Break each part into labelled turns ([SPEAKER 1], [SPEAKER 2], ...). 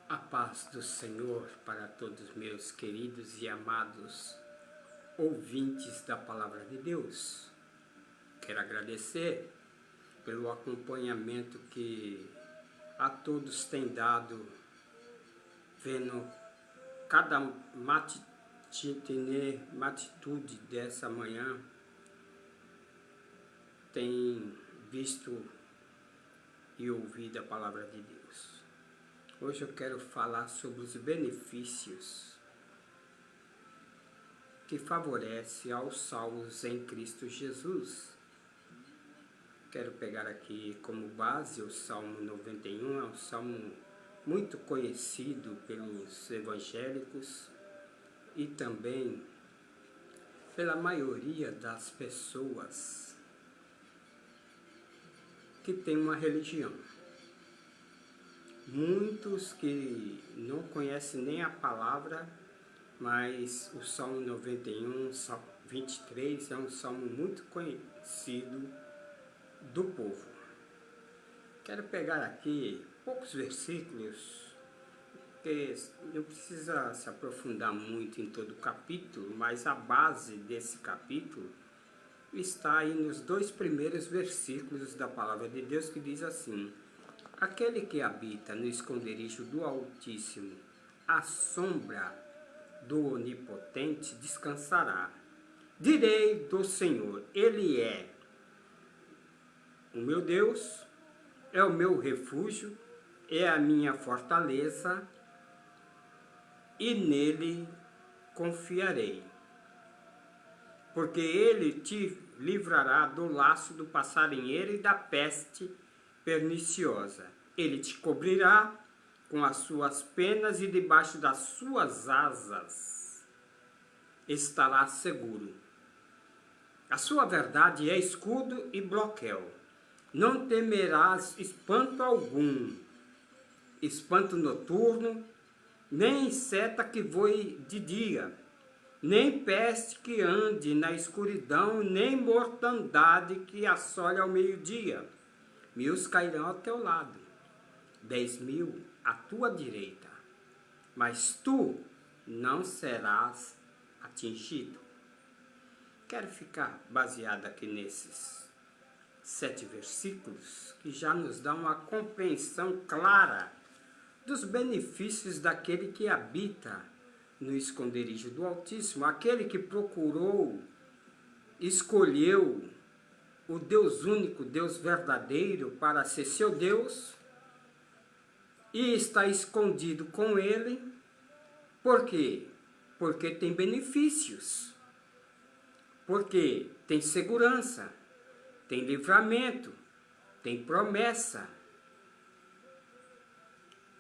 [SPEAKER 1] A paz do Senhor para todos meus queridos e amados ouvintes da Palavra de Deus. Quero agradecer pelo acompanhamento que a todos tem dado, vendo cada matitude dessa manhã, tem visto e ouvido a Palavra de Deus. Hoje eu quero falar sobre os benefícios que favorecem aos salvos em Cristo Jesus. Quero pegar aqui como base o Salmo 91, é um salmo muito conhecido pelos evangélicos e também pela maioria das pessoas que tem uma religião. Muitos que não conhecem nem a palavra, mas o Salmo 91, Salmo 23 é um salmo muito conhecido do povo. Quero pegar aqui poucos versículos, porque não precisa se aprofundar muito em todo o capítulo, mas a base desse capítulo está aí nos 2 primeiros versículos da Palavra de Deus, que diz assim: aquele que habita no esconderijo do Altíssimo, à sombra do Onipotente descansará. Direi do Senhor, Ele é o meu Deus, é o meu refúgio, é a minha fortaleza, e nele confiarei. Porque Ele te livrará do laço do passarinheiro e da peste perniciosa. Ele te cobrirá com as suas penas e debaixo das suas asas estará seguro. A sua verdade é escudo e broquel. Não temerás espanto algum, espanto noturno, nem seta que voe de dia, nem peste que ande na escuridão, nem mortandade que assole ao meio-dia. 1000 cairão ao teu lado, 10.000 à tua direita, mas tu não serás atingido. Quero ficar baseado aqui nesses 7 versículos, que já nos dão uma compreensão clara dos benefícios daquele que habita no esconderijo do Altíssimo, aquele que procurou, escolheu o Deus único, Deus verdadeiro, para ser seu Deus, e está escondido com Ele. Por quê? Porque tem benefícios, porque tem segurança, tem livramento, tem promessa.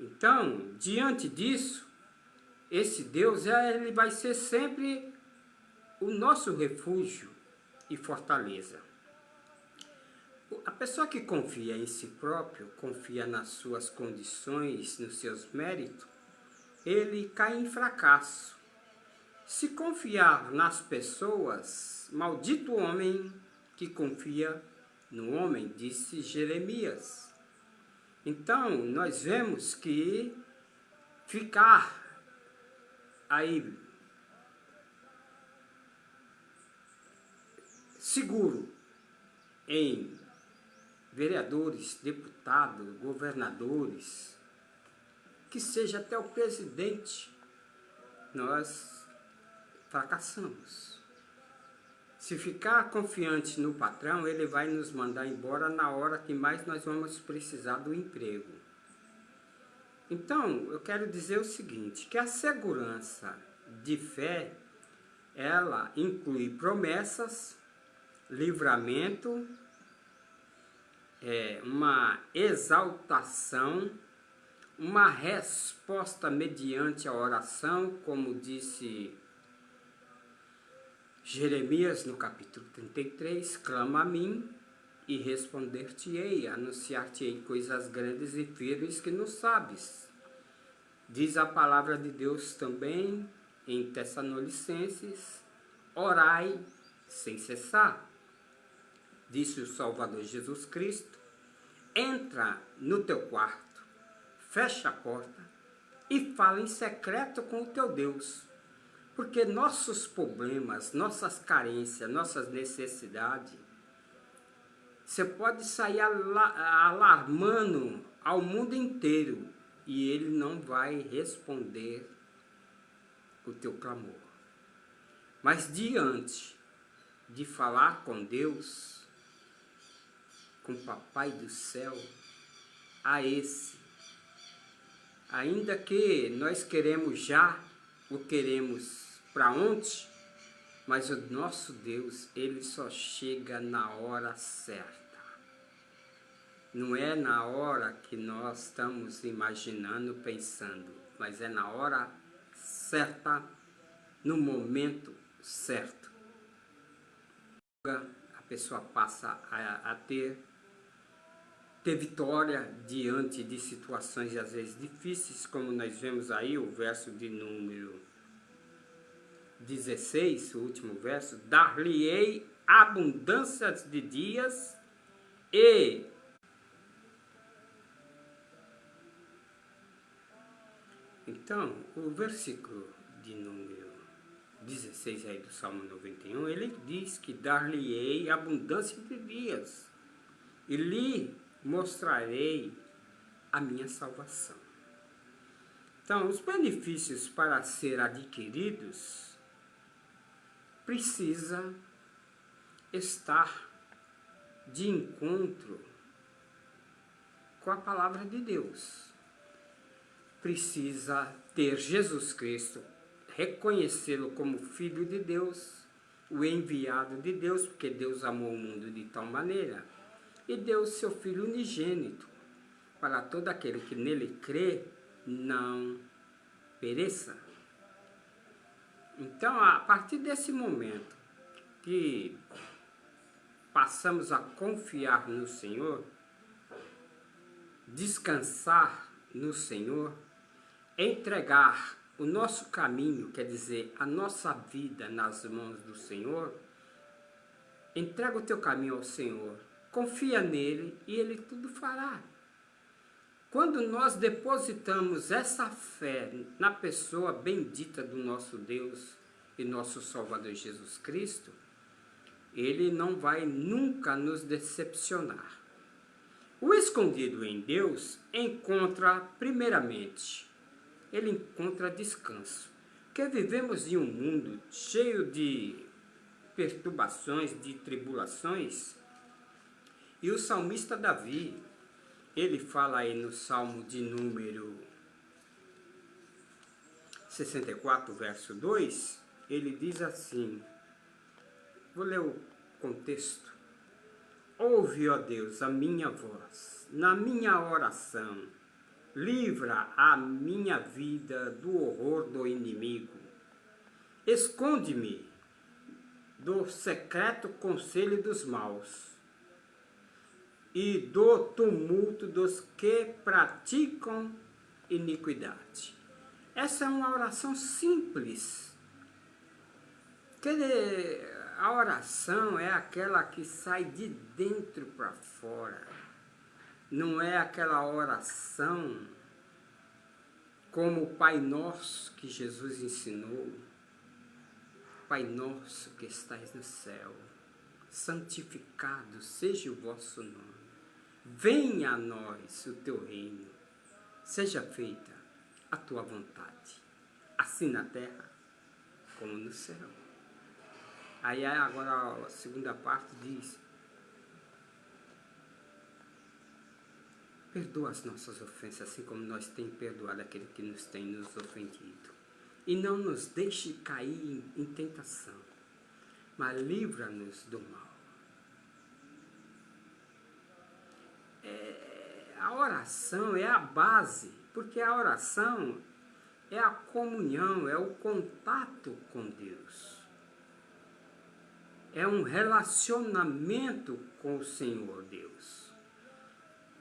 [SPEAKER 1] Então, diante disso, esse Deus, ele vai ser sempre o nosso refúgio e fortaleza. A pessoa que confia em si próprio, confia nas suas condições, nos seus méritos, ele cai em fracasso. Se confiar nas pessoas, maldito o homem que confia no homem, disse Jeremias. Então, nós vemos que ficar aí seguro em vereadores, deputados, governadores, que seja até o presidente, nós fracassamos. Se ficar confiante no patrão, ele vai nos mandar embora na hora que mais nós vamos precisar do emprego. Então, eu quero dizer o seguinte, que a segurança de fé, ela inclui promessas, livramento, uma exaltação, uma resposta mediante a oração, como disse Jeremias no capítulo 33, clama a mim e responder-te-ei, anunciar-te-ei coisas grandes e firmes que não sabes. Diz a palavra de Deus também em Tessalonicenses, orai sem cessar. Disse o Salvador Jesus Cristo, entra no teu quarto, fecha a porta e fala em secreto com o teu Deus. Porque nossos problemas, nossas carências, nossas necessidades, você pode sair alarmando ao mundo inteiro e ele não vai responder o teu clamor. Mas diante de falar com Deus, com o Papai do céu, a esse, ainda que nós queremos já, o queremos para ontem, mas o nosso Deus, ele só chega na hora certa. Não é na hora que nós estamos imaginando, pensando, mas é na hora certa, no momento certo. A pessoa passa a ter vitória diante de situações às vezes difíceis, como nós vemos aí o verso de número 16, o último verso: dar-lhe-ei abundância de dias e então, o versículo de número 16 aí do Salmo 91, ele diz que dar-lhe-ei abundância de dias e lhe mostrarei a minha salvação. Então, os benefícios para ser adquiridos precisa estar de encontro com a palavra de Deus. Precisa ter Jesus Cristo, reconhecê-lo como Filho de Deus, o enviado de Deus, porque Deus amou o mundo de tal maneira, e deu o seu Filho unigênito, para todo aquele que nele crê, não pereça. Então, a partir desse momento que passamos a confiar no Senhor, descansar no Senhor, entregar o nosso caminho, quer dizer, a nossa vida nas mãos do Senhor, entrega o teu caminho ao Senhor, confia nele e ele tudo fará. Quando nós depositamos essa fé na pessoa bendita do nosso Deus e nosso Salvador Jesus Cristo, ele não vai nunca nos decepcionar. O escondido em Deus encontra, primeiramente, ele encontra descanso. Porque vivemos em um mundo cheio de perturbações, de tribulações, e o salmista Davi, ele fala aí no Salmo de número 64, verso 2, ele diz assim, vou ler o contexto: ouve, ó Deus, a minha voz, na minha oração, livra a minha vida do horror do inimigo, esconde-me do secreto conselho dos maus e do tumulto dos que praticam iniquidade. Essa é uma oração simples. A oração é aquela que sai de dentro para fora. Não é aquela oração como o Pai Nosso que Jesus ensinou. Pai Nosso que estais no céu, santificado seja o vosso nome. Venha a nós o teu reino, seja feita a tua vontade, assim na terra como no céu. Aí agora a segunda parte diz: perdoa as nossas ofensas, assim como nós temos perdoado aquele que nos tem nos ofendido. E não nos deixe cair em tentação, mas livra-nos do mal. A oração é a base, porque a oração é a comunhão, é o contato com Deus. É um relacionamento com o Senhor Deus.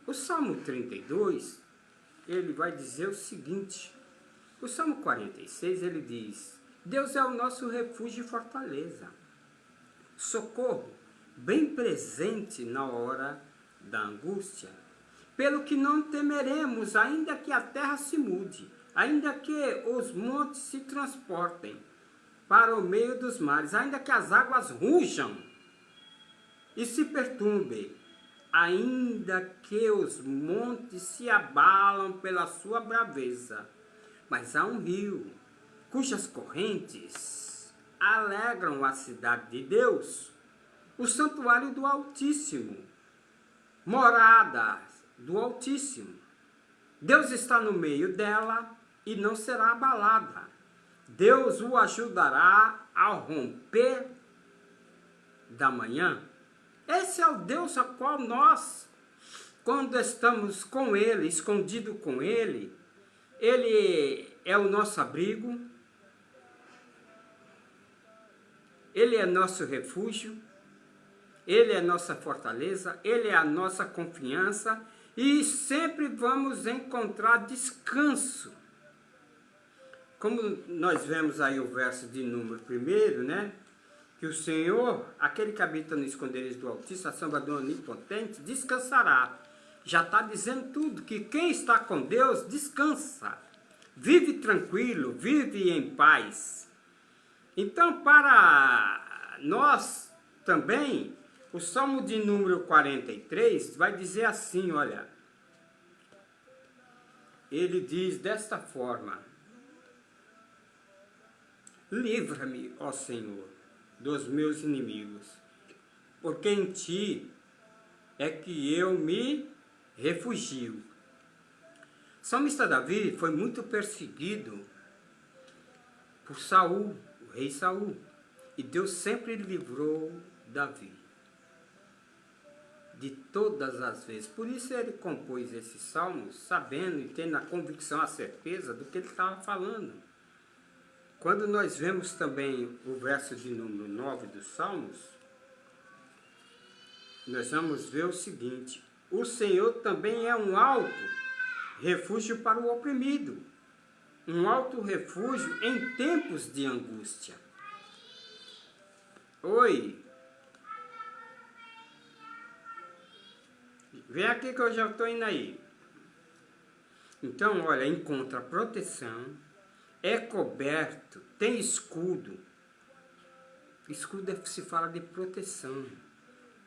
[SPEAKER 1] O Salmo 32, ele vai dizer o seguinte: o Salmo 46, ele diz: Deus é o nosso refúgio e fortaleza, socorro bem presente na hora da angústia. Pelo que não temeremos, ainda que a terra se mude, ainda que os montes se transportem para o meio dos mares, ainda que as águas rujam e se perturbem, ainda que os montes se abalam pela sua braveza, mas há um rio, cujas correntes alegram a cidade de Deus, o santuário do Altíssimo, morada do Altíssimo. Deus está no meio dela e não será abalada. Deus o ajudará ao romper da manhã. Esse é o Deus a qual nós, quando estamos com Ele, escondido com Ele, Ele é o nosso abrigo, Ele é nosso refúgio, Ele é nossa fortaleza, Ele é a nossa confiança e sempre vamos encontrar descanso. Como nós vemos aí o verso de número 1, né? Que o Senhor, aquele que habita no esconderijo do Altíssimo, a sombra do Onipotente, descansará. Já está dizendo tudo, que quem está com Deus descansa, vive tranquilo, vive em paz. Então, para nós também, o Salmo de número 43 vai dizer assim, olha, ele diz desta forma: livra-me, ó Senhor, dos meus inimigos, porque em ti é que eu me refugio. O salmista Davi foi muito perseguido por Saul, o rei Saul, e Deus sempre livrou Davi de todas as vezes. Por isso ele compôs esses salmos, sabendo e tendo a convicção, a certeza do que ele estava falando. Quando nós vemos também o verso de número 9 dos Salmos, nós vamos ver o seguinte: o Senhor também é um alto refúgio para o oprimido, um alto refúgio em tempos de angústia. Oi, vem aqui que eu já estou indo aí. Então, olha, encontra proteção, é coberto, tem escudo. Escudo se fala de proteção.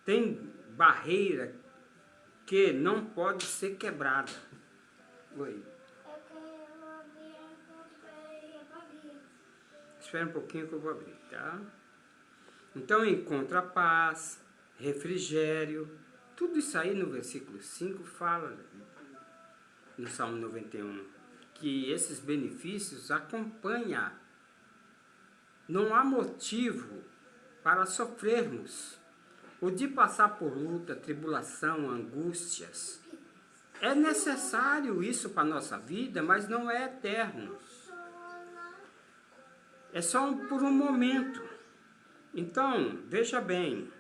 [SPEAKER 1] Tem barreira que não pode ser quebrada. Oi. Espera um pouquinho que eu vou abrir, tá? Então encontra paz, refrigério. Tudo isso aí no versículo 5 fala, no Salmo 91, que esses benefícios acompanham. Não há motivo para sofrermos. O de passar por luta, tribulação, angústias. É necessário isso para a nossa vida, mas não é eterno. É só por um momento. Então, veja bem.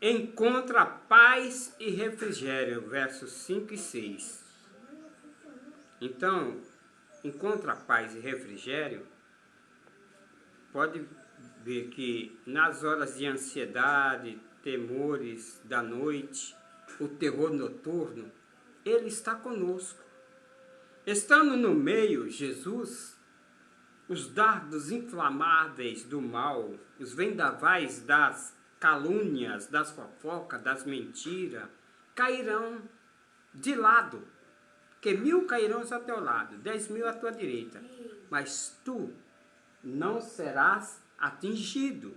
[SPEAKER 1] Encontra paz e refrigério, versos 5 e 6. Então, encontra paz e refrigério, pode ver que nas horas de ansiedade, temores da noite, o terror noturno, Ele está conosco. Estando no meio, Jesus, os dardos inflamáveis do mal, os vendavais das calúnias, das fofocas, das mentiras, cairão de lado. Que 1000 cairão ao teu lado, 10.000 à tua direita, mas tu não serás atingido.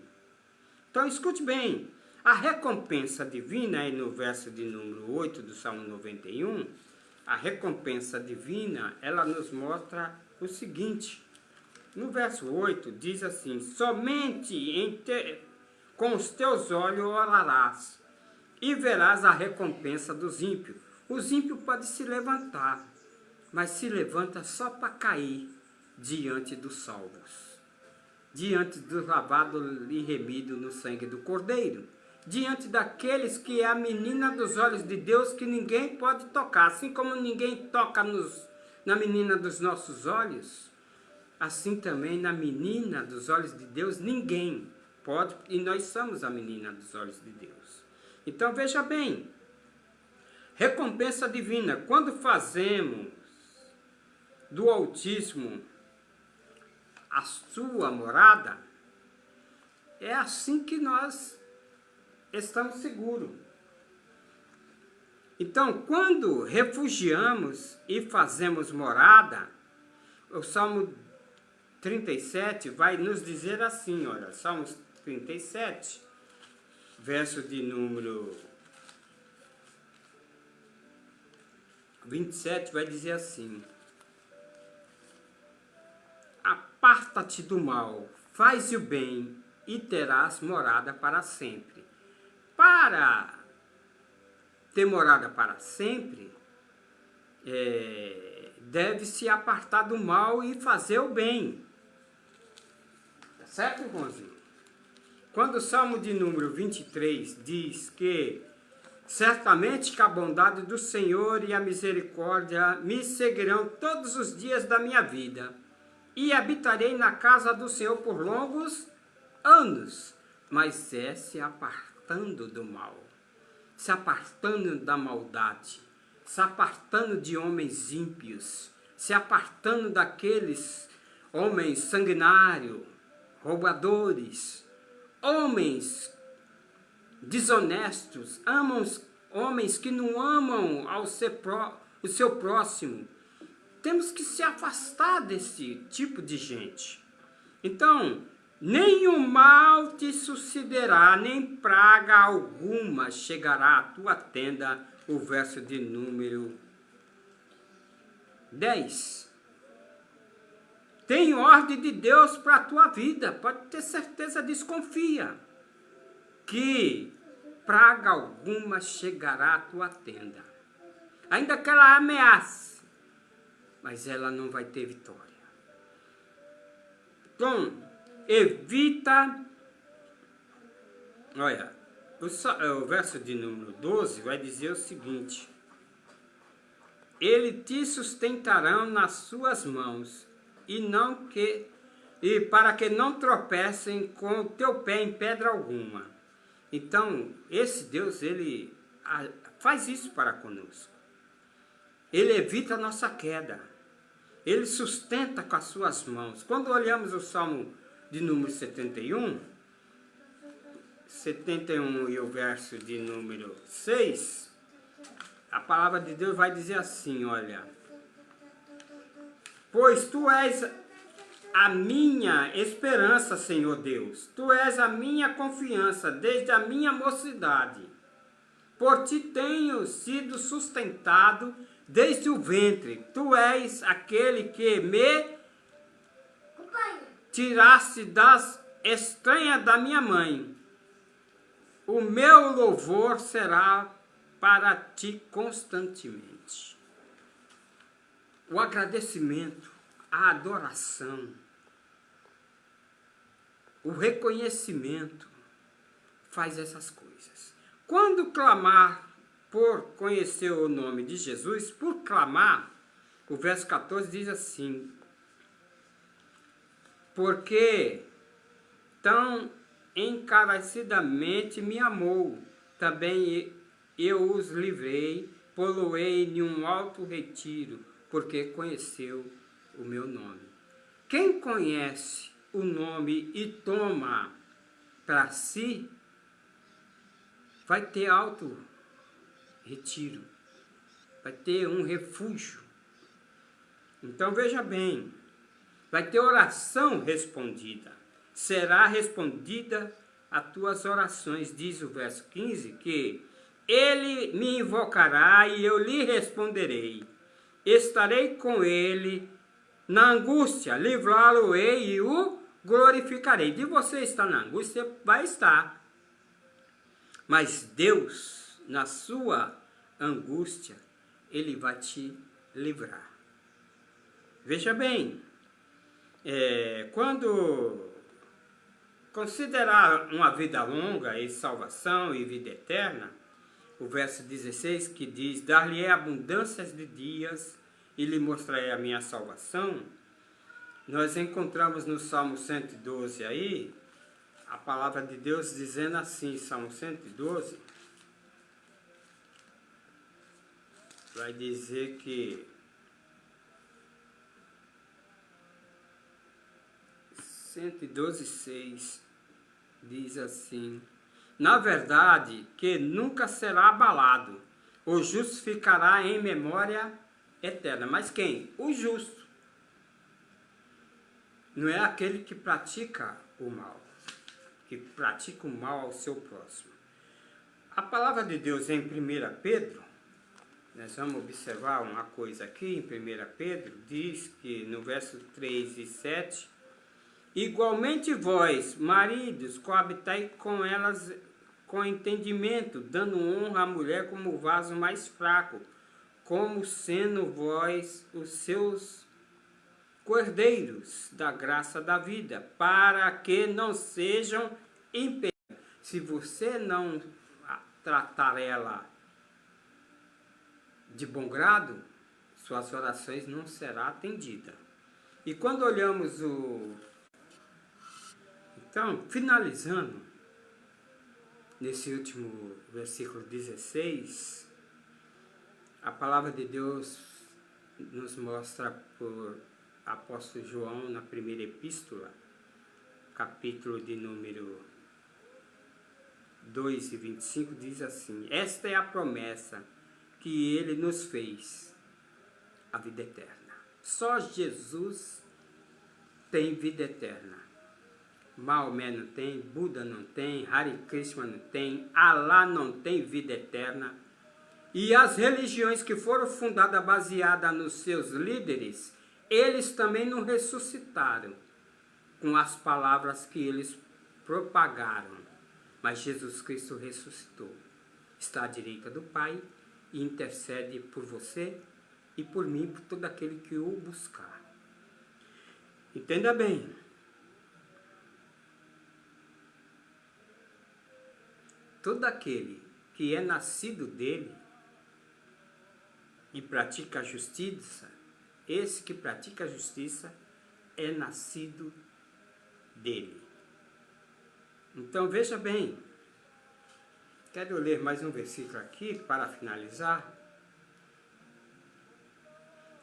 [SPEAKER 1] Então escute bem, a recompensa divina, aí no verso de número 8 do Salmo 91, a recompensa divina, ela nos mostra o seguinte, no verso 8 diz assim: somente com os teus olhos orarás e verás a recompensa dos ímpios. Os ímpios podem se levantar, mas se levanta só para cair diante dos salvos, diante do lavado e remido no sangue do Cordeiro, diante daqueles que é a menina dos olhos de Deus, que ninguém pode tocar, assim como ninguém toca na menina dos nossos olhos, assim também na menina dos olhos de Deus ninguém pode, e nós somos a menina dos olhos de Deus. Então veja bem, recompensa divina, quando fazemos do Altíssimo a sua morada, é assim que nós estamos seguros. Então, quando refugiamos e fazemos morada, o Salmo 37 vai nos dizer assim, olha, Salmos 37, verso de número 27, vai dizer assim: aparta-te do mal, faz o bem e terás morada para sempre. Para ter morada para sempre, deve-se apartar do mal e fazer o bem. Tá certo, irmãozinho? Quando o Salmo de número 23 diz que certamente que a bondade do Senhor e a misericórdia me seguirão todos os dias da minha vida, e habitarei na casa do Senhor por longos anos, mas se apartando do mal, se apartando da maldade, se apartando de homens ímpios, se apartando daqueles homens sanguinários, roubadores, homens desonestos, homens que não amam o seu próximo. Temos que se afastar desse tipo de gente. Então, nenhum mal te sucederá, nem praga alguma chegará à tua tenda. O verso de número 10. Tem ordem de Deus para a tua vida, pode ter certeza, desconfia que praga alguma chegará à tua tenda. Ainda que ela ameace, mas ela não vai ter vitória. Então, evita. Olha, o verso de número 12 vai dizer o seguinte: ele te sustentarão nas suas mãos, e para que não tropecem com o teu pé em pedra alguma. Então, esse Deus, ele faz isso para conosco. Ele evita a nossa queda. Ele sustenta com as suas mãos. Quando olhamos o Salmo de número 71 e o verso de número 6, a palavra de Deus vai dizer assim, olha: pois tu és a minha esperança, Senhor Deus. Tu és a minha confiança desde a minha mocidade. Por ti tenho sido sustentado desde o ventre. Tu és aquele que me tiraste das estranhas da minha mãe. O meu louvor será para ti constantemente. O agradecimento, a adoração, o reconhecimento faz essas coisas. Quando clamar por conhecer o nome de Jesus, por clamar, o verso 14 diz assim: porque tão encarecidamente me amou, também eu os livrei, poloei em um alto retiro, porque conheceu o meu nome. Quem conhece o nome e toma para si, vai ter alto retiro, vai ter um refúgio. Então veja bem, vai ter oração respondida, será respondida as tuas orações, diz o verso 15, que ele me invocará e eu lhe responderei, estarei com ele na angústia, livrá-lo-ei e o glorificarei. De você estar na angústia, vai estar. Mas Deus, na sua angústia, ele vai te livrar. Veja bem, quando considerar uma vida longa e salvação e vida eterna, o verso 16 que diz: dar-lhe abundâncias de dias e lhe mostrarei a minha salvação, nós encontramos no Salmo 112 aí, a palavra de Deus dizendo assim, Salmo 112, vai dizer que 112:6 diz assim: na verdade, que nunca será abalado, o justo ficará em memória eterna. Mas quem? O justo. Não é aquele que pratica o mal, que pratica o mal ao seu próximo. A palavra de Deus em 1 Pedro, nós vamos observar uma coisa aqui em 1 Pedro, diz que no verso 3 e 7, igualmente vós, maridos, coabitai com elas com entendimento, dando honra à mulher como o vaso mais fraco, como sendo vós os seus cordeiros da graça da vida, para que não sejam impedidos. Se você não tratar ela de bom grado, suas orações não serão atendidas. E quando olhamos Então, finalizando, nesse último versículo 16, a palavra de Deus nos mostra por apóstolo João na primeira epístola, capítulo de número 2 e 25, diz assim: esta é a promessa que ele nos fez, a vida eterna. Só Jesus tem vida eterna. Maomé não tem, Buda não tem, Hare Krishna não tem, Alá não tem vida eterna. E as religiões que foram fundadas baseadas nos seus líderes, eles também não ressuscitaram com as palavras que eles propagaram. Mas Jesus Cristo ressuscitou. Está à direita do Pai e intercede por você e por mim, por todo aquele que o buscar. Entenda bem. Todo aquele que é nascido dele e pratica a justiça, esse que pratica a justiça é nascido dele. Então veja bem, quero ler mais um versículo aqui para finalizar.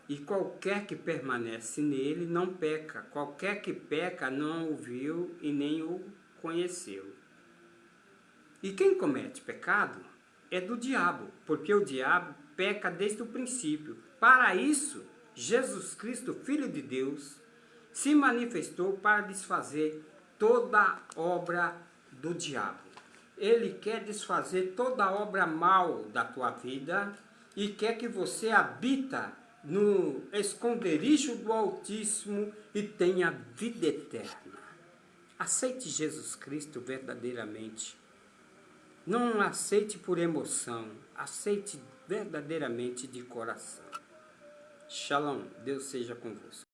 [SPEAKER 1] E qualquer que permanece nele não peca, qualquer que peca não o viu e nem o conheceu. E quem comete pecado é do diabo, porque o diabo peca desde o princípio. Para isso, Jesus Cristo, Filho de Deus, se manifestou para desfazer toda obra do diabo. Ele quer desfazer toda obra mal da tua vida e quer que você habita no esconderijo do Altíssimo e tenha vida eterna. Aceite Jesus Cristo verdadeiramente. Não aceite por emoção, aceite verdadeiramente de coração. Shalom, Deus seja convosco.